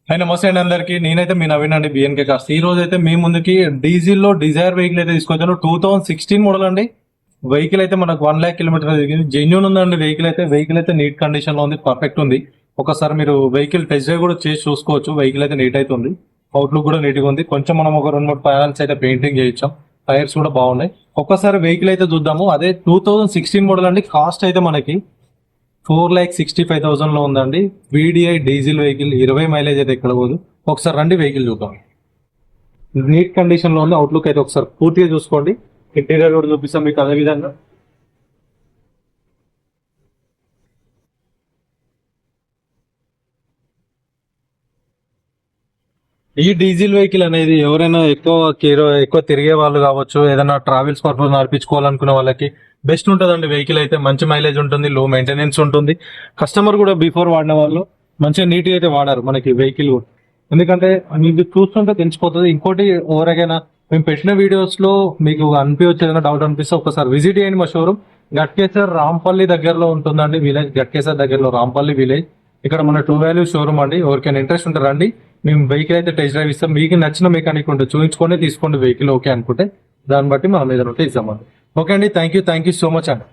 Hi నమస్తే అండి అందరికి. నేనైతే మీ నవీన్ అండి, బిఎన్కే కార్స్. ఈ రోజు అయితే మీ ముందుకి డీజిల్ లో డిజైర్ వెహికల్ అయితే తీసుకొచ్చాను. 2016 మోడల్ అండి. వెహికల్ అయితే మనకు 1,00,000 కిలోమీటర్ తిరిగింది. జెన్యూన్ ఉందండి వెహికల్ అయితే నీట్ కండిషన్ లో ఉంది, పర్ఫెక్ట్ ఉంది. ఒకసారి మీరు వెహికల్ టెస్ట్ డ్రైవ్ కూడా చేసి చూసుకోవచ్చు. వెహికల్ అయితే నీట్ అయితే ఉంది, అవుట్లుక్ కూడా నీట్ గా ఉంది. కొంచెం మనం ఒక 2-3 ప్యానల్స్ అయితే పెయింటింగ్ చేయించాం, టైర్స్ కూడా బాగున్నాయి. ఒక్కసారి వెహికల్ అయితే చూద్దాము. అదే 2016 మోడల్ అండి. కాస్ట్ అయితే మనకి 4,65,000 లో ఉందండి. వీడిఐ డీజిల్ వెహికల్, 20 మైలేజ్ అయితే ఎక్కడ పోదు. ఒకసారి రండి వెహికల్ చూద్దాం. నీట్ కండిషన్ లో ఉంది, అవుట్లుక్ అయితే ఒకసారి పూర్తిగా చూసుకోండి. ఇంటీరియర్ కూడా చూపిస్తాం మీకు అదే విధంగా. ఈ డీజిల్ వెహికల్ అనేది ఎవరైనా ఎక్కువ తిరిగే వాళ్ళు కావచ్చు, ఏదైనా ట్రావెల్స్ పర్పస్ నడిపించుకోవాలనుకునే వాళ్ళకి బెస్ట్ ఉంటుందండి. వెహికల్ అయితే మంచి మైలేజ్ ఉంటుంది, లో మెయింటెనెన్స్ ఉంటుంది. కస్టమర్ కూడా బిఫోర్ వాడిన వాళ్ళు మంచిగా నీట్ గా అయితే వాడారు మనకి వెహికల్. ఎందుకంటే మీకు చూస్తుంటే తెలిసిపోతుంది. ఇంకోటి ఎవరికైనా మేము పెట్టిన వీడియోస్ లో మీకు అనిపించచ్చు, ఏదైనా డౌట్ అనిపిస్తే ఒకసారి విజిట్ చేయండి మా షోరూమ్. గట్కేసర్ రాంపల్లి దగ్గరలో ఉంటుందండి విలేజ్. గట్కేసర్ దగ్గరలో రాంపల్లి విలేజ్. ఇక్కడ మన టూ వాల్యూ షోరూమ్ అండి. ఎవరికైనా ఇంట్రెస్ట్ ఉంటే రండి. మేము వెహికల్ అయితే టెస్ట్ డ్రైవ్ ఇస్తాం. మీకు నచ్చిన మెకానిక్ ఉంటే చూపించుకొని తీసుకోండి. వెహికల్ ఓకే అనుకుంటే దాన్ని బట్టి మనం ఏదైనా ఉంటే ఇస్తామండి. ఓకే అండి, థ్యాంక్ యూ సో మచ్ అండి.